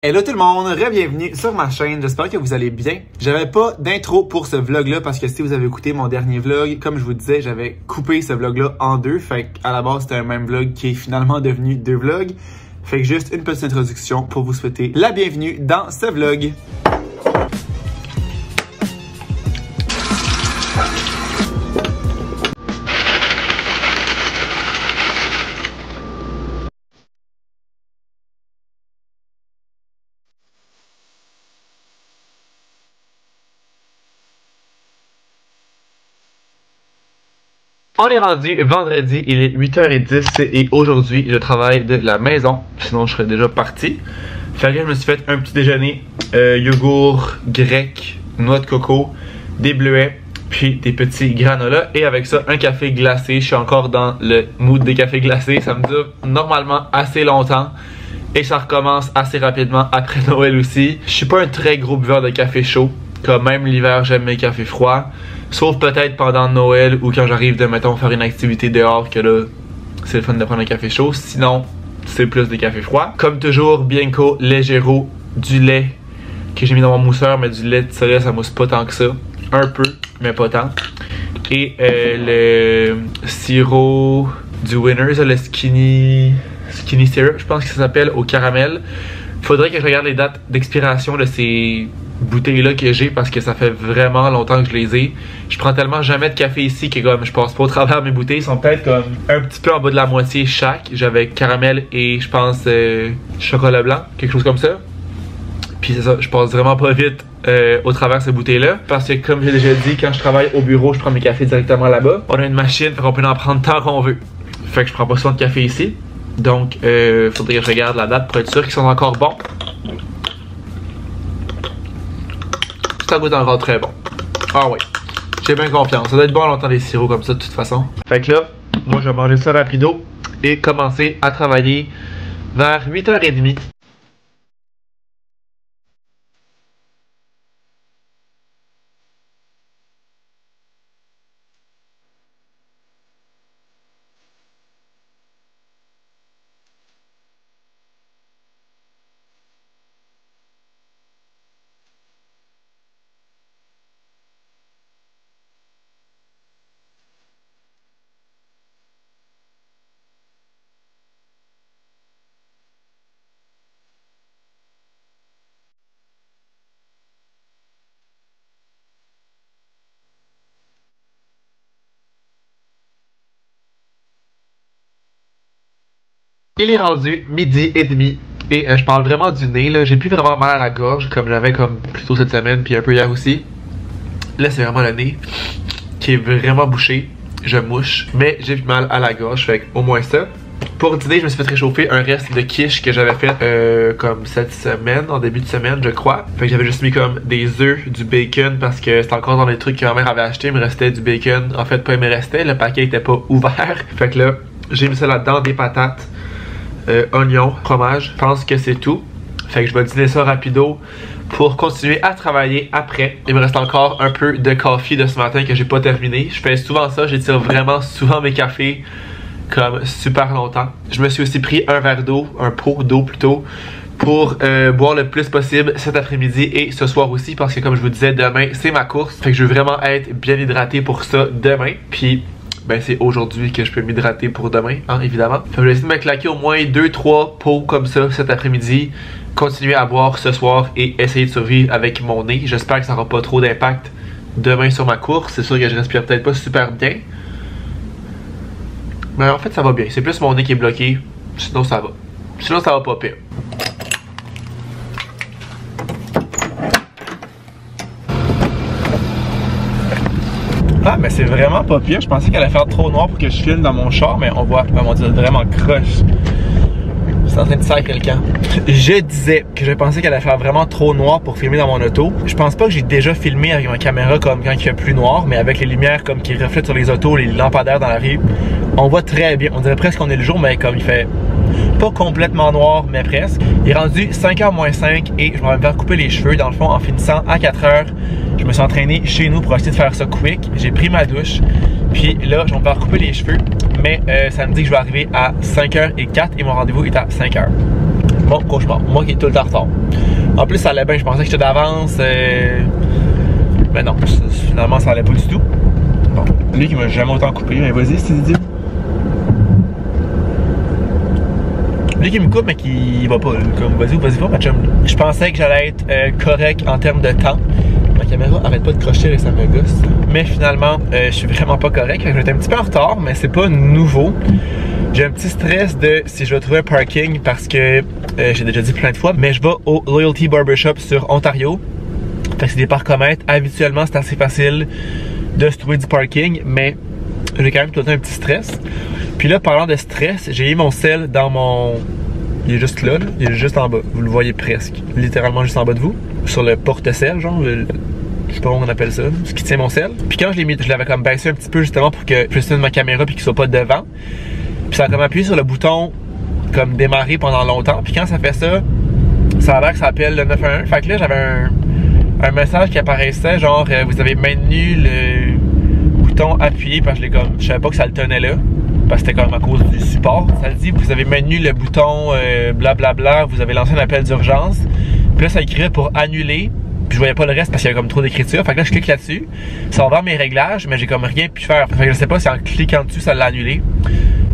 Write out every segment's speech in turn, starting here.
Hello tout le monde, re-bienvenue sur ma chaîne, j'espère que vous allez bien. J'avais pas d'intro pour ce vlog-là parce que si vous avez écouté mon dernier vlog, comme je vous disais, j'avais coupé ce vlog-là en deux. Fait qu'à la base, c'était un même vlog qui est finalement devenu deux vlogs. Fait que juste une petite introduction pour vous souhaiter la bienvenue dans ce vlog. On est rendu vendredi, il est 8h10 et aujourd'hui je travaille de la maison, sinon je serais déjà parti. Fait que je me suis fait un petit déjeuner, yogourt grec, noix de coco, des bleuets, puis des petits granolas et avec ça un café glacé. Je suis encore dans le mood des cafés glacés, ça me dure normalement assez longtemps et ça recommence assez rapidement après Noël aussi. Je suis pas un très gros buveur de café chaud, comme même l'hiver j'aime mes cafés froids. Sauf peut-être pendant Noël ou quand j'arrive de, mettons, faire une activité dehors que là, c'est le fun de prendre un café chaud. Sinon, c'est plus des cafés froids. Comme toujours, Bianco, Leggero, du lait que j'ai mis dans mon mousseur, mais du lait de soya, ça mousse pas tant que ça. Un peu, mais pas tant. Et le sirop du Winners, le Skinny Syrup, je pense que ça s'appelle, au caramel. Faudrait que je regarde les dates d'expiration de ces bouteilles-là que j'ai parce que ça fait vraiment longtemps que je les ai. Je prends tellement jamais de café ici que comme je passe pas au travers mes bouteilles. Ils sont peut-être comme un petit peu en bas de la moitié chaque. J'avais caramel et je pense chocolat blanc, quelque chose comme ça. Puis c'est ça, je passe vraiment pas vite au travers de ces bouteilles-là. Parce que comme j'ai déjà dit, quand je travaille au bureau, je prends mes cafés directement là-bas. On a une machine, fait qu'on peut en prendre tant qu'on veut. Fait que je prends pas soin de café ici. Donc faudrait que je regarde la date pour être sûr qu'ils sont encore bons. Ça goûte encore très bon. Ah oui, j'ai bien confiance. Ça doit être bon longtemps des sirops comme ça de toute façon. Fait que là, moi je vais manger ça rapido et commencer à travailler vers 8h30. Il est rendu midi et demi et je parle vraiment du nez là. J'ai plus vraiment mal à la gorge comme j'avais comme plus tôt cette semaine puis un peu hier aussi. Là c'est vraiment le nez qui est vraiment bouché. Je mouche mais j'ai plus mal à la gorge, fait au moins ça. Pour dîner, je me suis fait réchauffer un reste de quiche que j'avais fait comme cette semaine, en début de semaine, je crois. Fait que j'avais juste mis comme des œufs, du bacon, parce que c'était encore dans les trucs que ma mère avait acheté. Il me restait du bacon. En fait, pas il me restait, le paquet était pas ouvert. Fait que là, j'ai mis ça là-dedans, des patates, oignons, fromage. Je pense que c'est tout. Fait que je vais dîner ça rapido pour continuer à travailler après. Il me reste encore un peu de café de ce matin que j'ai pas terminé. Je fais souvent ça, j'étire vraiment souvent mes cafés comme super longtemps. Je me suis aussi pris un verre d'eau, un pot d'eau plutôt, pour boire le plus possible cet après-midi et ce soir aussi parce que comme je vous disais, demain c'est ma course. Fait que je veux vraiment être bien hydraté pour ça demain. Puis ben c'est aujourd'hui que je peux m'hydrater pour demain, hein, évidemment. Fait que je vais essayer de me claquer au moins 2-3 pots comme ça cet après-midi. Continuer à boire ce soir et essayer de survivre avec mon nez. J'espère que ça n'aura pas trop d'impact demain sur ma course. C'est sûr que je respire peut-être pas super bien. Mais en fait ça va bien, c'est plus mon nez qui est bloqué, sinon ça va. Sinon ça va pas pire. Ah mais c'est vraiment pas pire, je pensais qu'elle allait faire trop noir pour que je filme dans mon char, mais on voit, oh mon dieu, vraiment croche. Je suis en train de tirer quelqu'un. Je disais que je pensais qu'elle allait faire vraiment trop noir pour filmer dans mon auto. Je pense pas que j'ai déjà filmé avec ma caméra comme quand il fait plus noir, mais avec les lumières comme qui reflètent sur les autos, les lampadaires dans la rue, on voit très bien. On dirait presque qu'on est le jour, mais comme il fait pas complètement noir, mais presque. Il est rendu 5h moins 5 et je vais me faire couper les cheveux. Dans le fond, en finissant à 4h, je me suis entraîné chez nous pour essayer de faire ça quick. J'ai pris ma douche, puis là, je vais me faire couper les cheveux. Mais ça me dit que je vais arriver à 5h04 et mon rendez-vous est à 5h. mon cauchemar. Moi qui est tout le temps en retard. En plus, ça allait bien. Je pensais que j'étais d'avance. Mais non, finalement, ça allait pas du tout. Bon, lui qui m'a jamais autant coupé. Mais vas-y, c'est dit. Lui qui me coupe, mais qui va pas. Comme, vas-y pas, ma chum. Je pensais que j'allais être correct en termes de temps. Ma caméra arrête pas de crocher et ça me gosse. Mais finalement, je suis vraiment pas correct. J'étais un petit peu en retard, mais c'est pas nouveau. J'ai un petit stress de si je vais trouver un parking parce que j'ai déjà dit plein de fois, mais je vais au Loyalty Barbershop sur Ontario. Fait que c'est des parcomètres. Habituellement, c'est assez facile de se trouver du parking, mais j'ai quand même tout le temps un petit stress. Puis là, parlant de stress, j'ai mis mon sel dans mon... Il est juste là, il est juste en bas. Vous le voyez presque. Littéralement juste en bas de vous. Sur le porte-sel, genre. Je sais pas comment on appelle ça. Ce qui tient mon sel. Puis quand je l'ai mis, je l'avais comme baissé un petit peu justement pour que je puisse tenir ma caméra puis qu'il soit pas devant. Puis ça a comme appuyé sur le bouton comme démarrer pendant longtemps. Puis quand ça fait ça, ça a l'air que ça appelle le 911. Fait que là, j'avais un message qui apparaissait genre vous avez maintenu le bouton appuyé parce que je savais pas que ça le tenait là. Parce que c'était comme à cause du support. Ça dit vous avez maintenu le bouton blablabla, vous avez lancé un appel d'urgence. Puis là ça écrivait pour annuler. Puis je voyais pas le reste parce qu'il y avait comme trop d'écriture. Fait que là je clique là-dessus. Ça va voir mes réglages, mais j'ai comme rien pu faire. Fait que je sais pas si en cliquant dessus ça l'a annulé.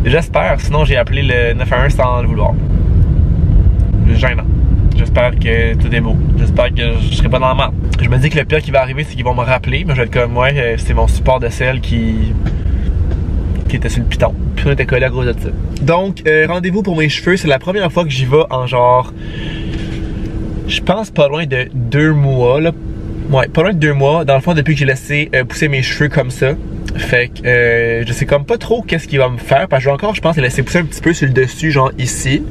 J'espère, sinon j'ai appelé le 911 sans le vouloir. Gênant. J'espère que tout est beau. J'espère que je serai pas dans la merde. Je me dis que le pire qui va arriver c'est qu'ils vont me rappeler. Mais je vais être comme ouais, c'est mon support de sel qui était sur le piton. Puis on était collé à cause de ça. Donc, rendez-vous pour mes cheveux. C'est la première fois que j'y vais en genre... Je pense pas loin de 2 mois, là. Ouais, pas loin de 2 mois. Dans le fond, depuis que j'ai laissé pousser mes cheveux comme ça. Fait que je sais comme pas trop qu'est-ce qu'il va me faire. Parce que je vais encore, je pense, laisser pousser un petit peu sur le dessus, genre ici.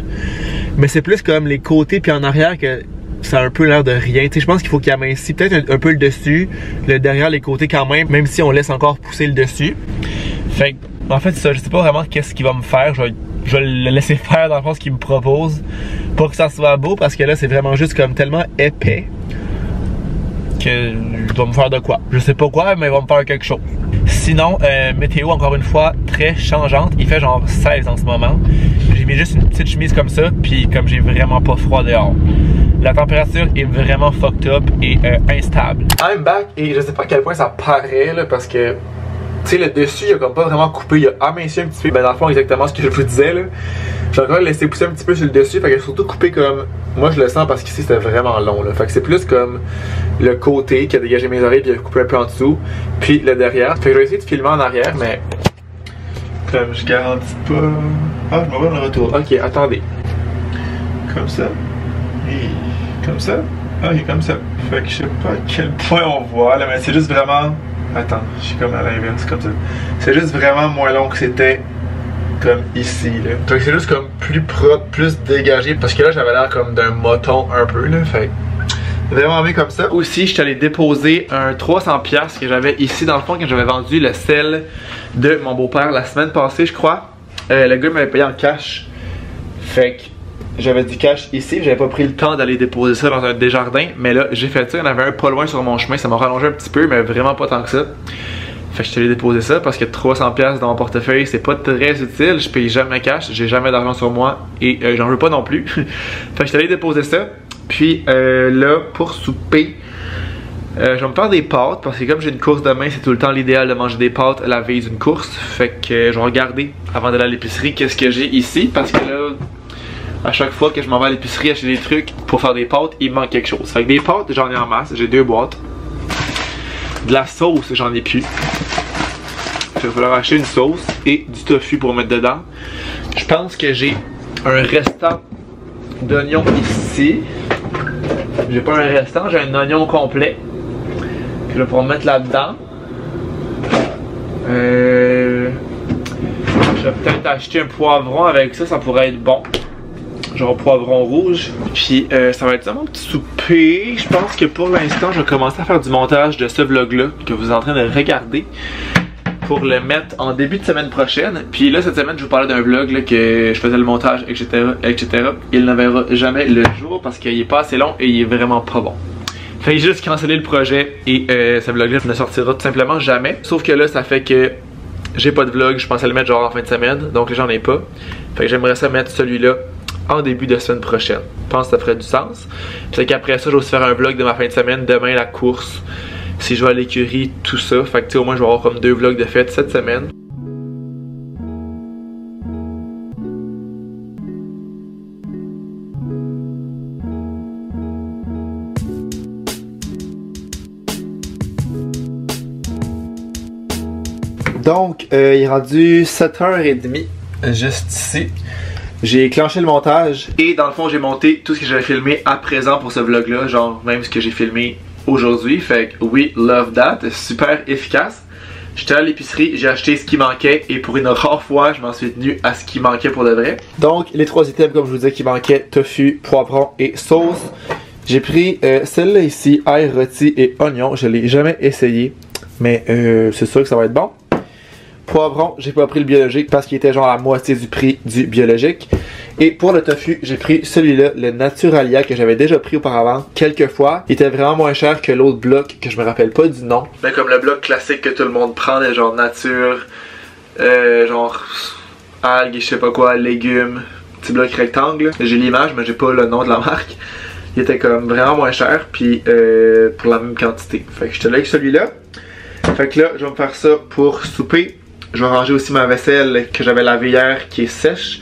Mais c'est plus comme les côtés puis en arrière que... ça a un peu l'air de rien. Tu sais, je pense qu'il faut qu'il amincisse peut-être un peu le dessus, le derrière, les côtés quand même si on laisse encore pousser le dessus. Fait que, en fait, ça, je sais pas vraiment qu'est-ce qu'il va me faire. Je vais le laisser faire dans le fond ce qu'il me propose pour que ça soit beau parce que là, c'est vraiment juste comme tellement épais que je dois me faire de quoi. Je sais pas quoi, mais il va me faire quelque chose. Sinon, météo, encore une fois, très changeante. Il fait genre 16 en ce moment. J'ai mis juste une petite chemise comme ça, puis comme j'ai vraiment pas froid dehors. La température est vraiment fucked up et instable. I'm back et je sais pas à quel point ça paraît là parce que tu sais le dessus il a comme pas vraiment coupé, il a aminci un petit peu. Ben dans le fond exactement ce que je vous disais là. J'ai encore laissé pousser un petit peu sur le dessus, fait que surtout coupé comme moi je le sens parce qu'ici c'était vraiment long là. Fait que c'est plus comme le côté qui a dégagé mes oreilles puis il a coupé un peu en dessous, puis le derrière. Fait que je vais essayer de filmer en arrière mais comme je garantis pas. Ah je me vois dans le retour. Ok attendez. Comme ça. Comme ça? Ah, il est comme ça. Fait que je sais pas à quel point on voit là, mais c'est juste vraiment... Attends, je suis comme à l'inverse, comme ça. C'est juste vraiment moins long que c'était comme ici, là. Fait que c'est juste comme plus propre, plus dégagé, parce que là, j'avais l'air comme d'un moton un peu, là. Fait que vraiment bien comme ça. Aussi, je suis allé déposer un 300$ que j'avais ici, dans le fond, quand j'avais vendu le sel de mon beau-père la semaine passée, je crois. Le gars m'avait payé en cash. Fait que j'avais du cash ici, j'avais pas pris le temps d'aller déposer ça dans un Desjardins, mais là j'ai fait ça, il y en avait un pas loin sur mon chemin, ça m'a rallongé un petit peu, mais vraiment pas tant que ça. Fait que je suis allé déposer ça parce que 300$ dans mon portefeuille c'est pas très utile, je paye jamais cash, j'ai jamais d'argent sur moi et j'en veux pas non plus. Fait que je suis allé déposer ça, puis là pour souper, je vais me faire des pâtes parce que comme j'ai une course demain, c'est tout le temps l'idéal de manger des pâtes la veille d'une course. Fait que je vais regarder avant d'aller à l'épicerie qu'est-ce que j'ai ici parce que là... À chaque fois que je m'en vais à l'épicerie acheter des trucs pour faire des pâtes, il me manque quelque chose. Fait que des pâtes, j'en ai en masse, j'ai 2 boîtes. De la sauce, j'en ai plus. Il va falloir acheter une sauce et du tofu pour mettre dedans. Je pense que j'ai un restant d'oignons ici. J'ai pas un restant, j'ai un oignon complet que je vais pouvoir mettre là-dedans. Je vais peut-être acheter un poivron avec ça, ça pourrait être bon. Genre poivron rouge. Puis ça va être ça mon petit souper. Je pense que pour l'instant, je vais commencer à faire du montage de ce vlog-là que vous êtes en train de regarder pour le mettre en début de semaine prochaine. Puis là, cette semaine, je vous parlais d'un vlog là, que je faisais le montage, etc. Il ne verra jamais le jour parce qu'il est pas assez long et il est vraiment pas bon. Fait que j'ai juste cancellé le projet et ce vlog-là ne sortira tout simplement jamais. Sauf que là, ça fait que j'ai pas de vlog. Je pensais le mettre genre en fin de semaine. Donc là, j'en ai pas. Fait que j'aimerais ça mettre celui-là en début de semaine prochaine. Je pense que ça ferait du sens. Fait qu'après ça, je vais aussi faire un vlog de ma fin de semaine. Demain, la course. Si je vais à l'écurie, tout ça. Fait que tu sais, au moins, je vais avoir comme 2 vlogs de fête cette semaine. Donc, il est rendu 7h30, juste ici. J'ai clenché le montage et dans le fond, j'ai monté tout ce que j'avais filmé à présent pour ce vlog-là, genre même ce que j'ai filmé aujourd'hui. Fait que oui, love that, super efficace. J'étais à l'épicerie, j'ai acheté ce qui manquait et pour une rare fois, je m'en suis tenu à ce qui manquait pour de vrai. Donc, les 3 items, comme je vous disais, qui manquaient, tofu, poivron et sauce. J'ai pris celle-là ici, ail, rôti et oignon. Je l'ai jamais essayé, mais c'est sûr que ça va être bon. Poivron, j'ai pas pris le biologique parce qu'il était genre à moitié du prix du biologique. Et pour le tofu, j'ai pris celui-là, le Naturalia, que j'avais déjà pris auparavant quelques fois. Il était vraiment moins cher que l'autre bloc, que je me rappelle pas du nom. Mais comme le bloc classique que tout le monde prend, les genre nature, genre algues, je sais pas quoi, légumes, petit bloc rectangle. J'ai l'image, mais j'ai pas le nom de la marque. Il était comme vraiment moins cher, puis pour la même quantité. Fait que j'étais là avec celui-là. Fait que là, je vais me faire ça pour souper. Je vais ranger aussi ma vaisselle que j'avais lavée hier qui est sèche.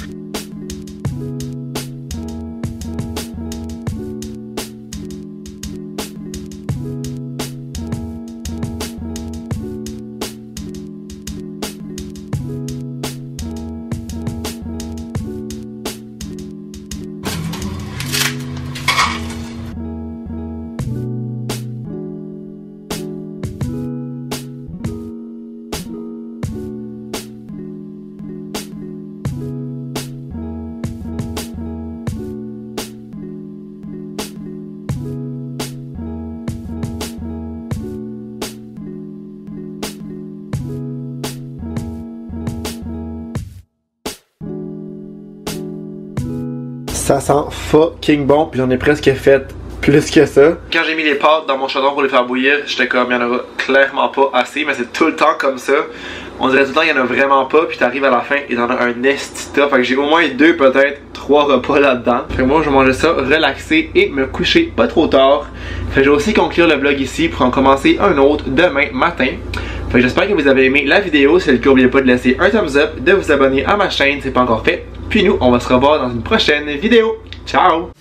Ça sent fucking bon, puis j'en ai presque fait plus que ça. Quand j'ai mis les pâtes dans mon chaudron pour les faire bouillir, j'étais comme, il y en aura clairement pas assez, mais c'est tout le temps comme ça. On dirait tout le temps qu'il y en a vraiment pas, puis t'arrives à la fin et t'en as un estita. Fait que j'ai au moins 2, peut-être 3 repas là-dedans. Fait que moi, je vais manger ça, relaxer et me coucher pas trop tard. Fait que je vais aussi conclure le vlog ici pour en commencer un autre demain matin. Fait que j'espère que vous avez aimé la vidéo. Si c'est le cas, n'oubliez pas de laisser un thumbs up, de vous abonner à ma chaîne si c'est pas encore fait. Puis nous, on va se revoir dans une prochaine vidéo. Ciao!